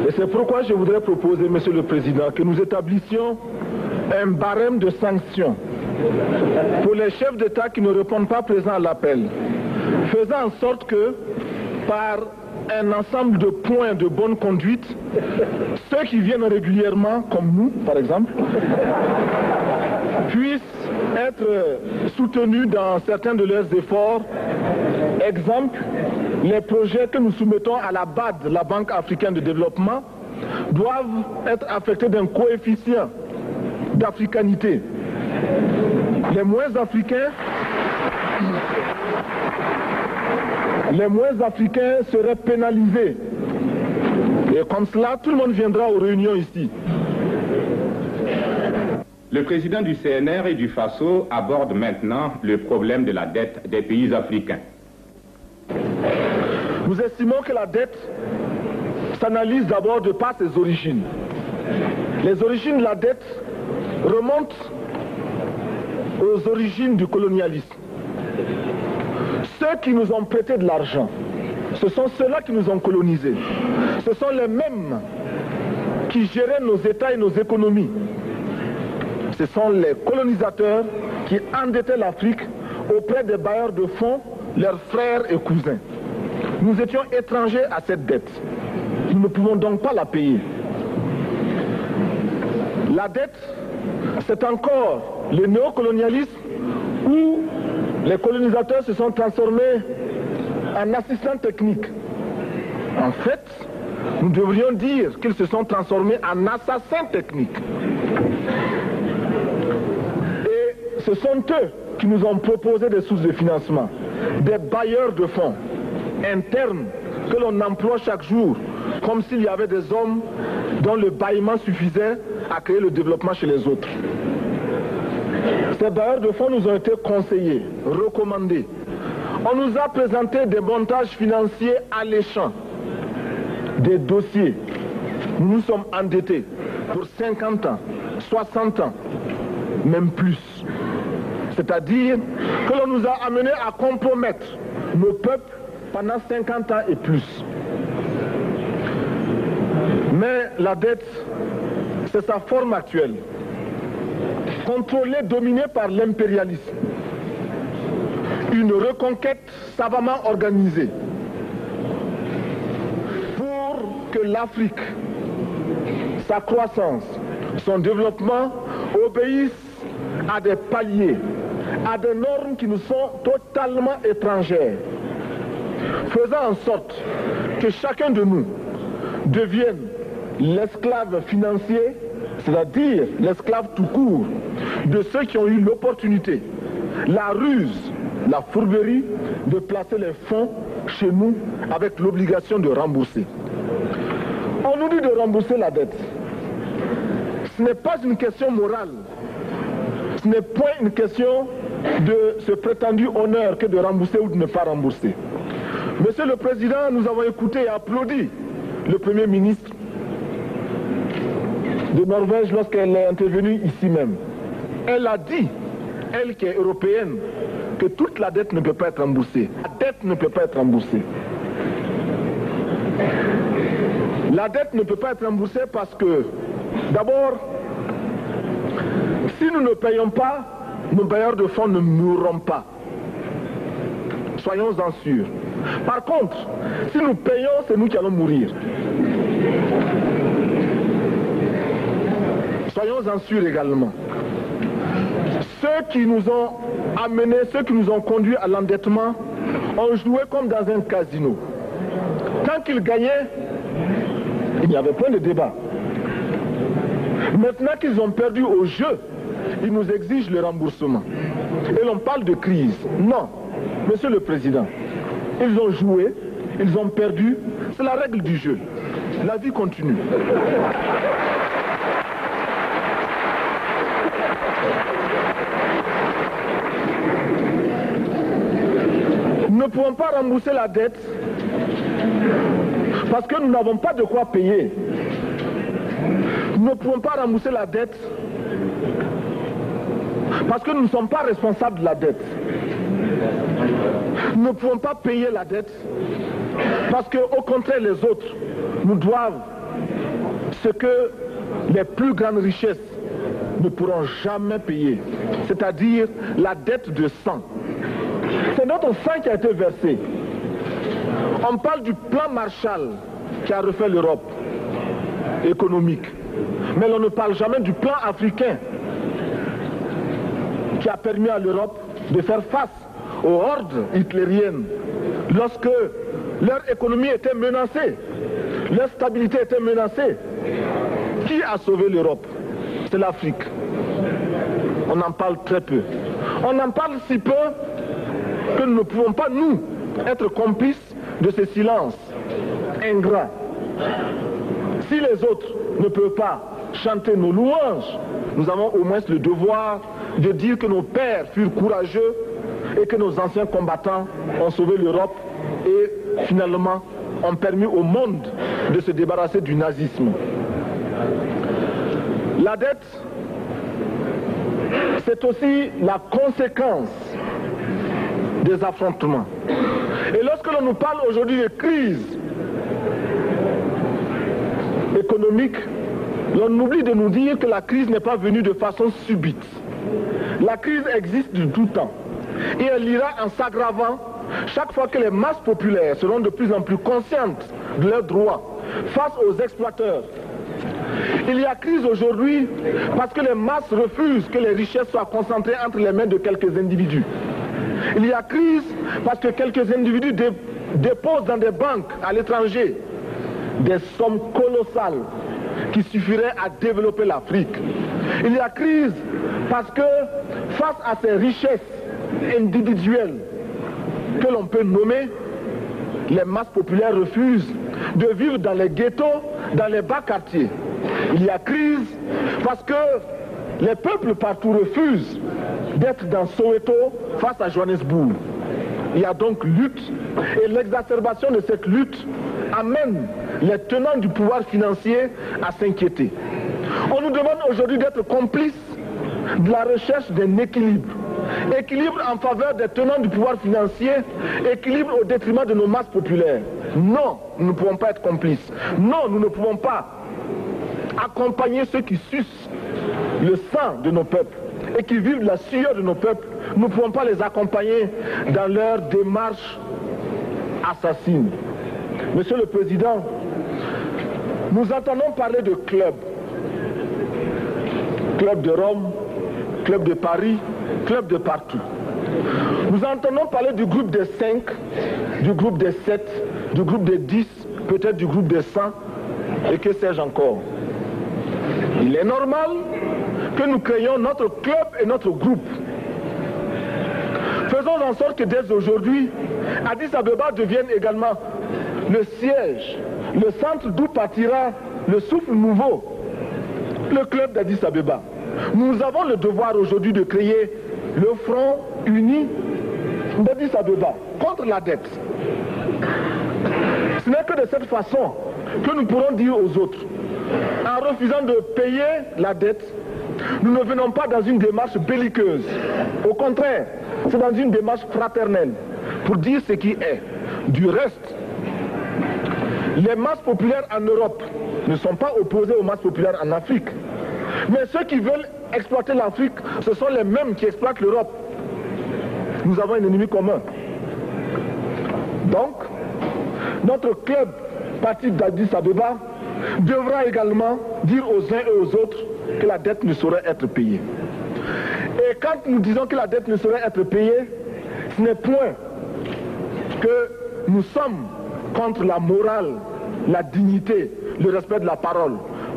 Et c'est pourquoi je voudrais proposer, Monsieur le Président, que nous établissions un barème de sanctions pour les chefs d'État qui ne répondent pas présents à l'appel, faisant en sorte que, par un ensemble de points de bonne conduite, ceux qui viennent régulièrement, comme nous par exemple, puissent être soutenus dans certains de leurs efforts. Exemple, les projets que nous soumettons à la BAD, la Banque africaine de développement, doivent être affectés d'un coefficient d'africanité. Les moins africains seraient pénalisés. Et comme cela, tout le monde viendra aux réunions ici. Le président du CNR et du FASO aborde maintenant le problème de la dette des pays africains. Nous estimons que la dette s'analyse d'abord de par ses origines. Les origines de la dette remontent aux origines du colonialisme. Ceux qui nous ont prêté de l'argent, ce sont ceux-là qui nous ont colonisés. Ce sont les mêmes qui géraient nos États et nos économies. Ce sont les colonisateurs qui endettaient l'Afrique auprès des bailleurs de fonds, leurs frères et cousins. Nous étions étrangers à cette dette. Nous ne pouvons donc pas la payer. La dette, c'est encore le néocolonialisme où les colonisateurs se sont transformés en assistants techniques. En fait, nous devrions dire qu'ils se sont transformés en assassins techniques. Et ce sont eux qui nous ont proposé des sources de financement, des bailleurs de fonds internes que l'on emploie chaque jour, comme s'il y avait des hommes dont le bâillement suffisait à créer le développement chez les autres. Ces bailleurs de fonds nous ont été conseillés, recommandés. On nous a présenté des montages financiers alléchants, des dossiers. Nous nous sommes endettés pour 50 ans, 60 ans, même plus. C'est-à-dire que l'on nous a amenés à compromettre nos peuples pendant 50 ans et plus. Mais la dette, c'est sa forme actuelle. Contrôlée, dominée par l'impérialisme. Une reconquête savamment organisée pour que l'Afrique, sa croissance, son développement obéissent à des paliers, à des normes qui nous sont totalement étrangères, faisant en sorte que chacun de nous devienne l'esclave financier, c'est-à-dire l'esclave tout court, de ceux qui ont eu l'opportunité, la ruse, la fourberie de placer les fonds chez nous avec l'obligation de rembourser. On nous dit de rembourser la dette. Ce n'est pas une question morale. Ce n'est point une question de ce prétendu honneur que de rembourser ou de ne pas rembourser. Monsieur le Président, nous avons écouté et applaudi le Premier ministre de Norvège lorsqu'elle est intervenue ici même. Elle a dit, elle qui est européenne, que toute la dette ne peut pas être remboursée. La dette ne peut pas être remboursée. La dette ne peut pas être remboursée parce que, d'abord, si nous ne payons pas, nos bailleurs de fonds ne mourront pas. Soyons-en sûrs. Par contre, si nous payons, c'est nous qui allons mourir. Soyons-en sûrs également. Ceux qui nous ont amenés, ceux qui nous ont conduits à l'endettement, ont joué comme dans un casino. Tant qu'ils gagnaient, il n'y avait point de débat. Maintenant qu'ils ont perdu au jeu, ils nous exigent le remboursement. Et l'on parle de crise. Non, Monsieur le Président, ils ont joué, ils ont perdu, c'est la règle du jeu. La vie continue. Nous ne pouvons pas rembourser la dette parce que nous n'avons pas de quoi payer. Nous ne pouvons pas rembourser la dette parce que nous ne sommes pas responsables de la dette. Nous ne pouvons pas payer la dette parce que, au contraire, les autres nous doivent ce que les plus grandes richesses ne pourront jamais payer, c'est-à-dire la dette de sang. C'est notre sang qui a été versé. On parle du plan Marshall qui a refait l'Europe économique, mais on ne parle jamais du plan africain qui a permis à l'Europe de faire face aux hordes hitlériennes lorsque leur économie était menacée, leur stabilité était menacée. Qui a sauvé l'Europe? C'est l'Afrique. On en parle très peu. On en parle si peu que nous ne pouvons pas, nous, être complices de ce silence ingrat. Si les autres ne peuvent pas chanter nos louanges, nous avons au moins le devoir de dire que nos pères furent courageux et que nos anciens combattants ont sauvé l'Europe et finalement ont permis au monde de se débarrasser du nazisme. La dette, c'est aussi la conséquence des affrontements. Et lorsque l'on nous parle aujourd'hui de crise économique, l'on oublie de nous dire que la crise n'est pas venue de façon subite. La crise existe de tout temps. Et elle ira en s'aggravant chaque fois que les masses populaires seront de plus en plus conscientes de leurs droits face aux exploiteurs. Il y a crise aujourd'hui parce que les masses refusent que les richesses soient concentrées entre les mains de quelques individus. Il y a crise parce que quelques individus déposent dans des banques à l'étranger des sommes colossales qui suffiraient à développer l'Afrique. Il y a crise parce que face à ces richesses individuelles que l'on peut nommer, les masses populaires refusent de vivre dans les ghettos, dans les bas quartiers. Il y a crise parce que les peuples partout refusent d'être dans Soweto face à Johannesburg. Il y a donc lutte et l'exacerbation de cette lutte amène les tenants du pouvoir financier à s'inquiéter. On nous demande aujourd'hui d'être complices de la recherche d'un équilibre. Équilibre en faveur des tenants du pouvoir financier, équilibre au détriment de nos masses populaires. Non, nous ne pouvons pas être complices. Non, nous ne pouvons pas accompagner ceux qui sucent le sang de nos peuples et qui vivent la sueur de nos peuples. Nous ne pouvons pas les accompagner dans leur démarche assassine. Monsieur le Président, nous entendons parler de clubs. Club de Rome, club de Paris, club de partout. Nous entendons parler du groupe des 5, du groupe des 7, du groupe des 10, peut-être du groupe des 100, et que sais-je encore. Il est normal que nous créions notre club et notre groupe. Faisons en sorte que dès aujourd'hui, Addis Abeba devienne également le siège, le centre d'où partira le souffle nouveau, le club d'Addis Abeba. Nous avons le devoir aujourd'hui de créer le front uni d'Addis Abeba contre la dette. Ce n'est que de cette façon que nous pourrons dire aux autres, en refusant de payer la dette, nous ne venons pas dans une démarche belliqueuse. Au contraire, c'est dans une démarche fraternelle pour dire ce qui est. Du reste, les masses populaires en Europe ne sont pas opposées aux masses populaires en Afrique. Mais ceux qui veulent exploiter l'Afrique, ce sont les mêmes qui exploitent l'Europe. Nous avons un ennemi commun. Donc, notre club parti d'Addis Abeba devra également dire aux uns et aux autres que la dette ne saurait être payée. Et quand nous disons que la dette ne saurait être payée, ce n'est point que nous sommes contre la morale, la dignité, le respect de la parole.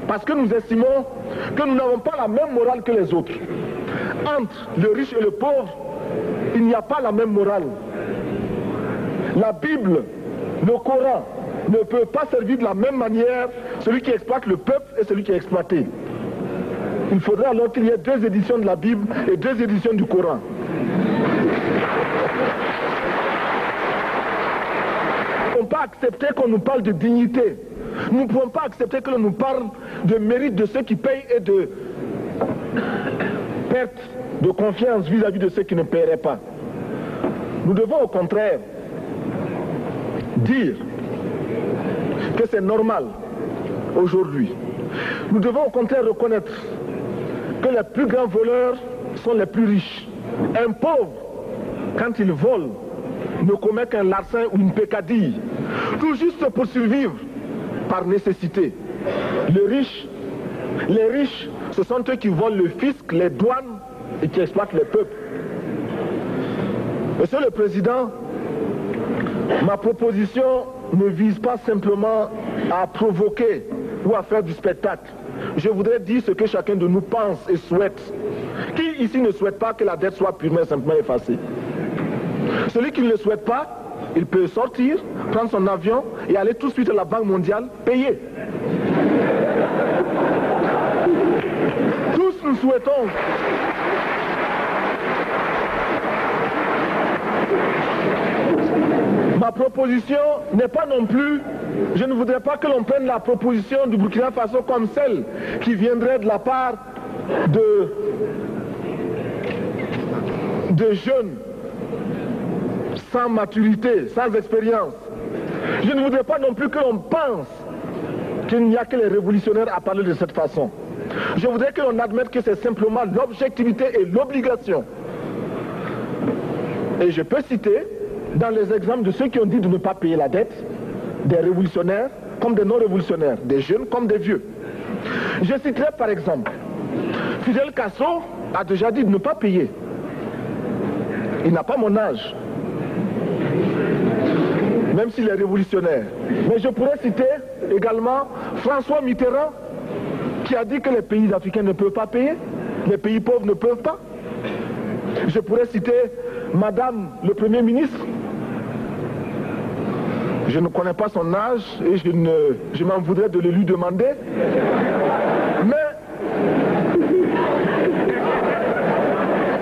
Parce que nous estimons que nous n'avons pas la même morale que les autres. Entre le riche et le pauvre, il n'y a pas la même morale. La Bible, le Coran, ne peut pas servir de la même manière celui qui exploite le peuple et celui qui est exploité. Il faudrait alors qu'il y ait 2 éditions de la Bible et 2 éditions du Coran. Nous ne pouvons pas accepter qu'on nous parle de dignité. Nous ne pouvons pas accepter que l'on nous parle de mérite de ceux qui payent et de perte de confiance vis-à-vis de ceux qui ne paieraient pas. Nous devons au contraire dire que c'est normal aujourd'hui. Nous devons au contraire reconnaître que les plus grands voleurs sont les plus riches. Un pauvre, quand il vole, ne commet qu'un larcin ou une peccadille, tout juste pour survivre par nécessité. Les riches, ce sont eux qui volent le fisc, les douanes et qui exploitent les peuples. Monsieur le Président, ma proposition ne vise pas simplement à provoquer ou à faire du spectacle. Je voudrais dire ce que chacun de nous pense et souhaite. Qui ici ne souhaite pas que la dette soit purement et simplement effacée? Celui qui ne le souhaite pas, il peut sortir, prendre son avion et aller tout de suite à la Banque mondiale payer. Tous nous souhaitons ma proposition n'est pas non plus, je ne voudrais pas que l'on prenne la proposition du Burkina Faso comme celle qui viendrait de la part de jeunes sans maturité, sans expérience. Je ne voudrais pas non plus que l'on pense qu'il n'y a que les révolutionnaires à parler de cette façon. Je voudrais que l'on admette que c'est simplement l'objectivité et l'obligation. Et je peux citer, dans les exemples de ceux qui ont dit de ne pas payer la dette, des révolutionnaires comme des non-révolutionnaires, des jeunes comme des vieux. Je citerai par exemple, Fidel Castro a déjà dit de ne pas payer. Il n'a pas mon âge, même s'il est révolutionnaire. Mais je pourrais citer également François Mitterrand, qui a dit que les pays africains ne peuvent pas payer, les pays pauvres ne peuvent pas. Je pourrais citer Madame le Premier ministre. Je ne connais pas son âge et je m'en voudrais de le lui demander. Mais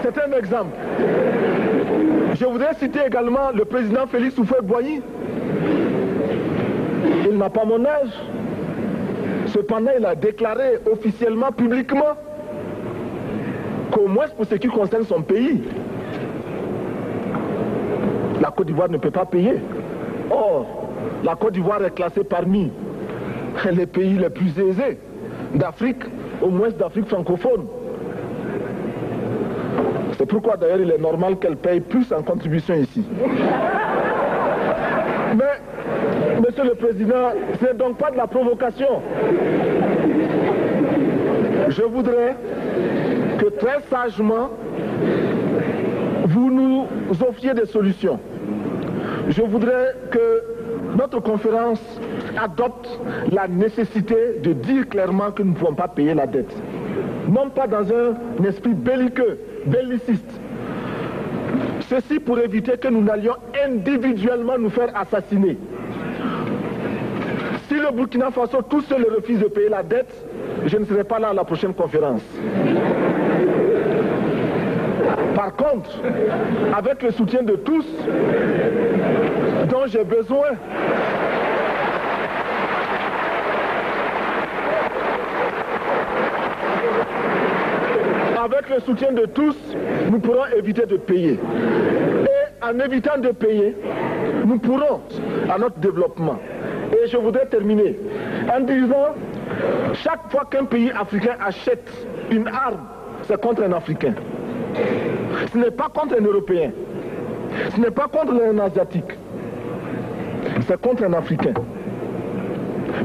c'est un exemple. Je voudrais citer également le président Félix Houphouët-Boigny. Il n'a pas mon âge. Cependant, il a déclaré officiellement, publiquement, qu'au moins pour ce qui concerne son pays, la Côte d'Ivoire ne peut pas payer. Or, la Côte d'Ivoire est classée parmi les pays les plus aisés d'Afrique, au moins d'Afrique francophone. C'est pourquoi d'ailleurs il est normal qu'elle paye plus en contribution ici. Mais, Monsieur le Président, ce n'est donc pas de la provocation. Je voudrais que très sagement, vous nous offriez des solutions. Je voudrais que notre conférence adopte la nécessité de dire clairement que nous ne pouvons pas payer la dette. Non pas dans un esprit belliqueux, belliciste. Ceci pour éviter que nous n'allions individuellement nous faire assassiner. Si le Burkina Faso tout seul refuse de payer la dette, je ne serai pas là à la prochaine conférence. Par contre, avec le soutien de tous, dont j'ai besoin, avec le soutien de tous, nous pourrons éviter de payer. Et en évitant de payer, nous pourrons à notre développement. Et je voudrais terminer en disant, chaque fois qu'un pays africain achète une arme, c'est contre un Africain. Ce n'est pas contre un Européen. Ce n'est pas contre un Asiatique. C'est contre un Africain.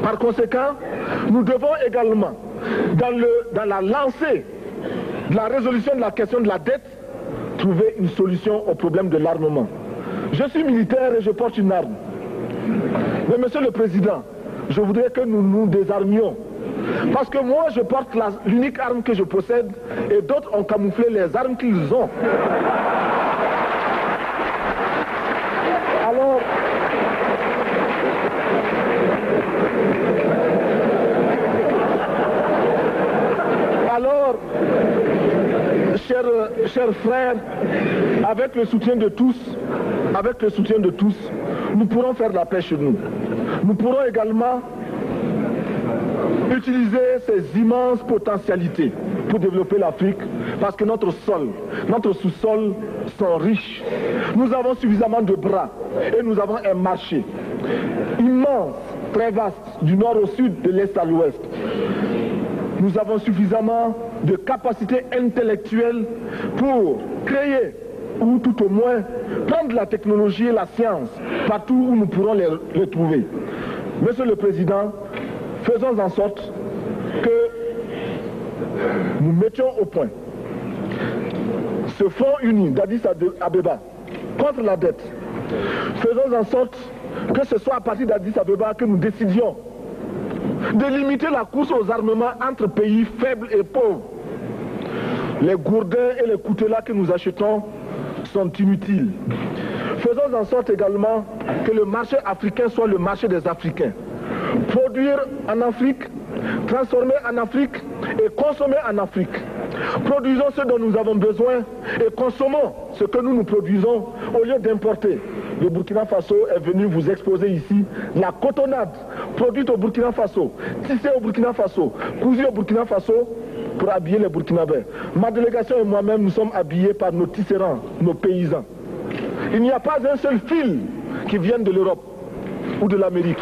Par conséquent, nous devons également, dans la lancée de la résolution de la question de la dette, trouver une solution au problème de l'armement. Je suis militaire et je porte une arme. Mais Monsieur le Président, je voudrais que nous nous désarmions. Parce que moi, je porte l'unique arme que je possède et d'autres ont camouflé les armes qu'ils ont. Alors, chers frères, avec le soutien de tous, nous pourrons faire la paix chez nous. Nous pourrons également utiliser ces immenses potentialités pour développer l'Afrique, parce que notre sous-sol sont riches. Nous avons suffisamment de bras et nous avons un marché immense très vaste, du nord au sud, de l'est à l'ouest. Nous avons suffisamment de capacités intellectuelles pour créer, ou tout au moins prendre la technologie et la science partout où nous pourrons les trouver. Monsieur le Président, faisons en sorte que nous mettions au point ce front uni d'Addis Abeba contre la dette. Faisons en sorte que ce soit à partir d'Addis Abeba que nous décidions de limiter la course aux armements entre pays faibles et pauvres. Les gourdins et les coutelas que nous achetons sont inutiles. Faisons en sorte également que le marché africain soit le marché des Africains. Produire en Afrique, transformer en Afrique et consommer en Afrique. Produisons ce dont nous avons besoin et consommons ce que nous produisons au lieu d'importer. Le Burkina Faso est venu vous exposer ici la cotonnade produite au Burkina Faso, tissée au Burkina Faso, cousue au Burkina Faso pour habiller les Burkinabés. Ma délégation et moi-même, nous sommes habillés par nos tisserands, nos paysans. Il n'y a pas un seul fil qui vienne de l'Europe ou de l'Amérique.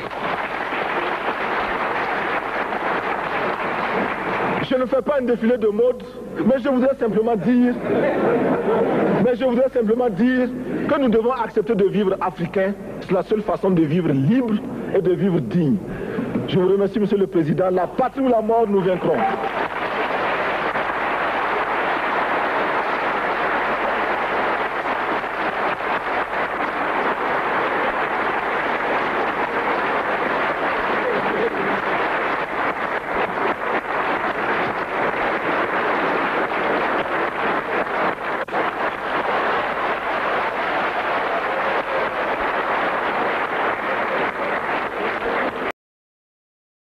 Je ne fais pas un défilé de mode, mais je voudrais simplement dire que nous devons accepter de vivre africain. C'est la seule façon de vivre libre et de vivre digne. Je vous remercie, Monsieur le Président. La patrie ou la mort, nous vaincrons.